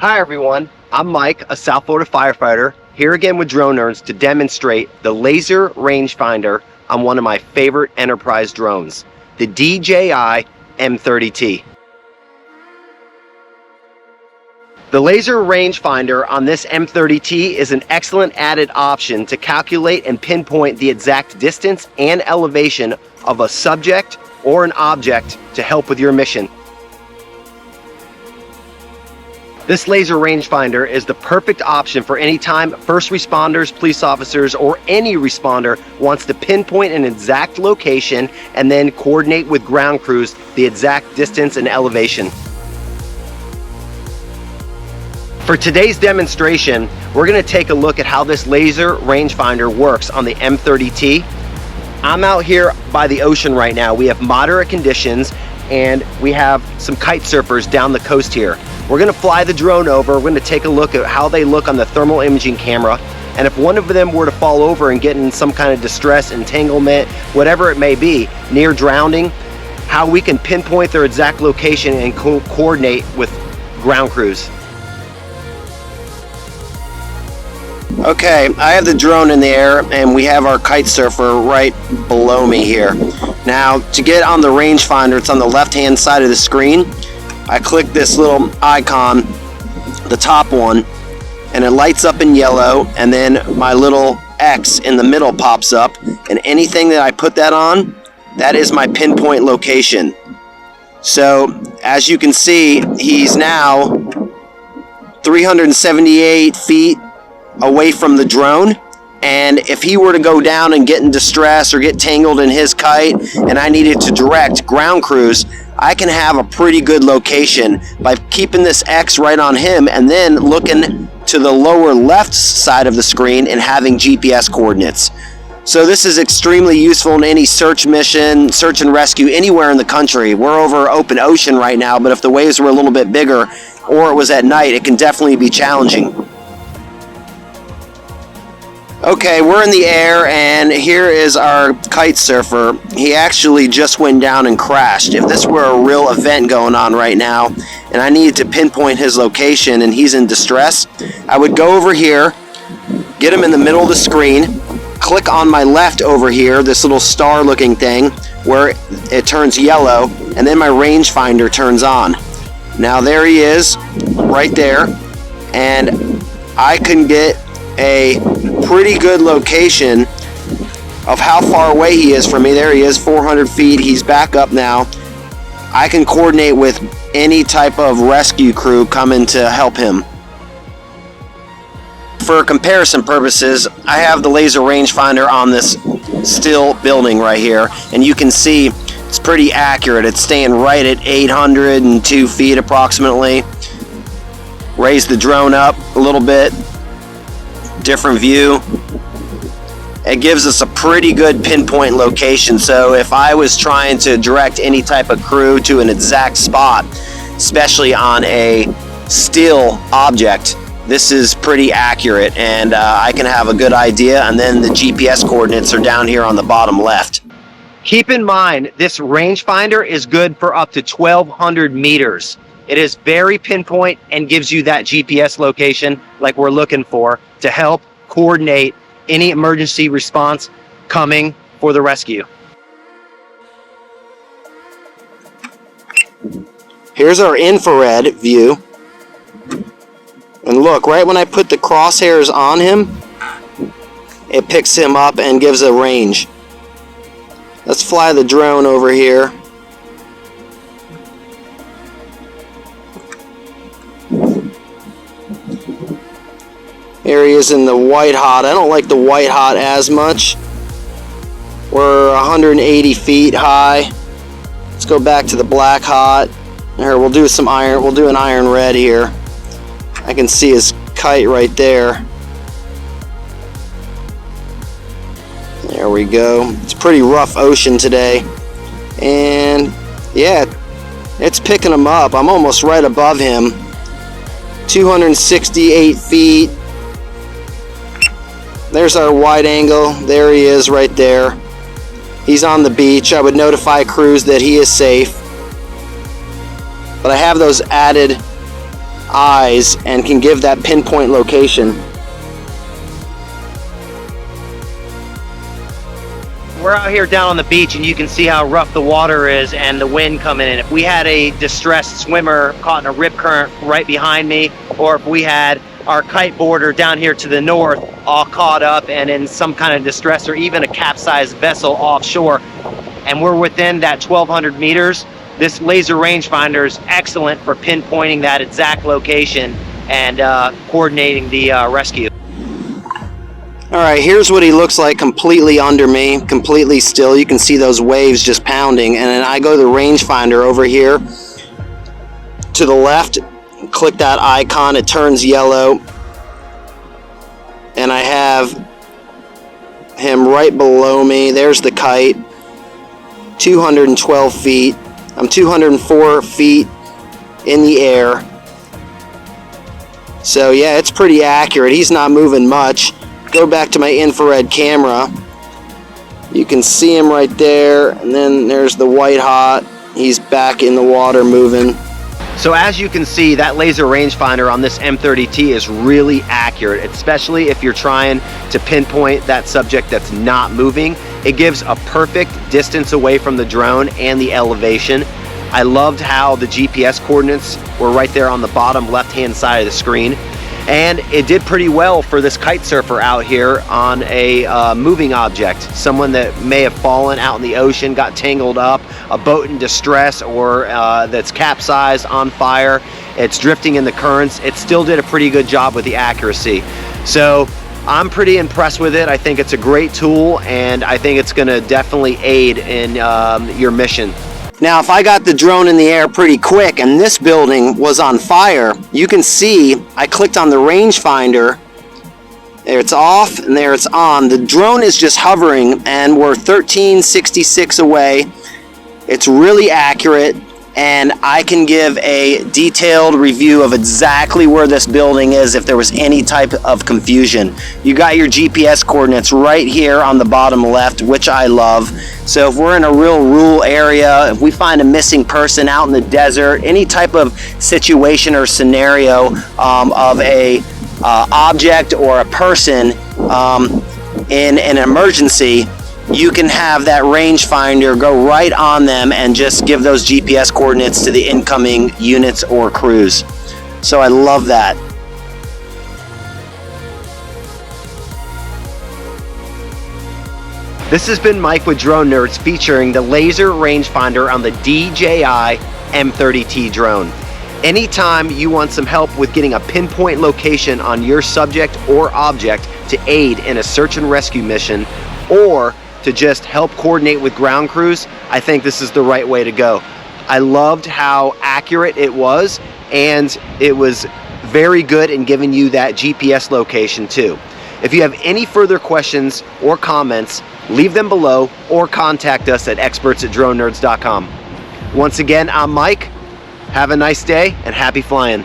Hi everyone, I'm Mike, a South Florida firefighter, here again with Drone Nerds to demonstrate the Laser Rangefinder on one of my favorite enterprise drones, the DJI M30T. The Laser Rangefinder on this M30T is an excellent added option to calculate and pinpoint the exact distance and elevation of a subject or an object to help with your mission. This laser rangefinder is the perfect option for any time first responders, police officers, or any responder wants to pinpoint an exact location and then coordinate with ground crews the exact distance and elevation. For today's demonstration, we're going to take a look at how this laser rangefinder works on the M30T. I'm out here by the ocean right now. We have moderate conditions and we have some kite surfers down the coast here. We're going to fly the drone over. We're going to take a look at how they look on the thermal imaging camera, and if one of them were to fall over and get in some kind of distress, entanglement, whatever it may be, near drowning, how we can pinpoint their exact location and coordinate with ground crews. Okay, I have the drone in the air and we have our kite surfer right below me here. Now, to get on the rangefinder, it's on the left-hand side of the screen. I click this little icon, the top one, and it lights up in yellow, and then my little X in the middle pops up, and anything that I put that on, that is my pinpoint location. So, as you can see, he's now 378 feet away from the drone, and if he were to go down and get in distress or get tangled in his kite and I needed to direct ground crews, I can have a pretty good location by keeping this X right on him and then looking to the lower left side of the screen and having GPS coordinates. So this is extremely useful in any search mission, search and rescue anywhere in the country. We're over open ocean right now, but if the waves were a little bit bigger or it was at night, it can definitely be challenging. Okay, we're in the air and here is our kite surfer. He actually just went down and crashed. If this were a real event going on right now and I needed to pinpoint his location and he's in distress, I would go over here, get him in the middle of the screen, click on my left over here, this little star looking thing where it turns yellow, and then my rangefinder turns on. Now there he is, right there, and I can get a pretty good location of how far away he is from me. There he is, 400 feet. He's back up now. I can coordinate with any type of rescue crew coming to help him. For comparison purposes, I have the laser rangefinder on this still building right here, and you can see it's pretty accurate. It's staying right at 802 feet approximately. Raise the drone up a little bit. Different view. It gives us a pretty good pinpoint location, so if I was trying to direct any type of crew to an exact spot, especially on a still object, this is pretty accurate, and I can have a good idea, and then the GPS coordinates are down here on the bottom left. Keep in mind, this rangefinder is good for up to 1,200 meters. It is very pinpoint and gives you that GPS location like we're looking for to help coordinate any emergency response coming for the rescue. Here's our infrared view. And look, right when I put the crosshairs on him, it picks him up and gives a range. Let's fly the drone over here. Here he is in the white hot. I don't like the white hot as much. We're 180 feet high. Let's go back to the black hot. Here, we'll do some iron. We'll do an iron red here. I can see his kite right there. There we go. It's pretty rough ocean today. And yeah, it's picking him up. I'm almost right above him. 268 feet. There's our wide angle. There he is right there. He's on the beach. I would notify crews that he is safe. But I have those added eyes and can give that pinpoint location. We're out here down on the beach and you can see how rough the water is and the wind coming in. If we had a distressed swimmer caught in a rip current right behind me, or if we had our kite boarder down here to the north all caught up and in some kind of distress, or even a capsized vessel offshore, and we're within that 1,200 meters, this laser rangefinder is excellent for pinpointing that exact location and coordinating the rescue. All right, here's what he looks like completely under me, completely still. You can see those waves just pounding. And then I go to the rangefinder over here to the left, click that icon, it turns yellow. And I have him right below me. There's the kite, 212 feet. I'm 204 feet in the air. So yeah, it's pretty accurate. He's not moving much. Go back to my infrared camera. You can see him right there, and then there's the white hot. He's back in the water moving. So as you can see, that laser rangefinder on this M30T is really accurate, especially if you're trying to pinpoint that subject that's not moving. It gives a perfect distance away from the drone and the elevation. I loved how the GPS coordinates were right there on the bottom left-hand side of the screen. And it did pretty well for this kite surfer out here on a moving object. Someone that may have fallen out in the ocean, got tangled up, a boat in distress, or that's capsized, on fire, it's drifting in the currents. It still did a pretty good job with the accuracy. So I'm pretty impressed with it. I think it's a great tool, and I think it's gonna definitely aid in your mission. Now, if I got the drone in the air pretty quick and this building was on fire, you can see I clicked on the rangefinder. There it's off and there it's on. The drone is just hovering and we're 1366 away. It's really accurate, and I can give a detailed review of exactly where this building is if there was any type of confusion. You got your GPS coordinates right here on the bottom left, which I love. So if we're in a real rural area, if we find a missing person out in the desert, any type of situation or scenario of a object or a person in an emergency, you can have that rangefinder go right on them and just give those GPS coordinates to the incoming units or crews. So I love that. This has been Mike with Drone Nerds, featuring the laser rangefinder on the DJI M30T drone. Anytime you want some help with getting a pinpoint location on your subject or object to aid in a search and rescue mission, or to just help coordinate with ground crews, I think this is the right way to go. I loved how accurate it was, and it was very good in giving you that GPS location too. If you have any further questions or comments, leave them below or contact us at experts@dronenerds.com. Once again, I'm Mike. Have a nice day and happy flying.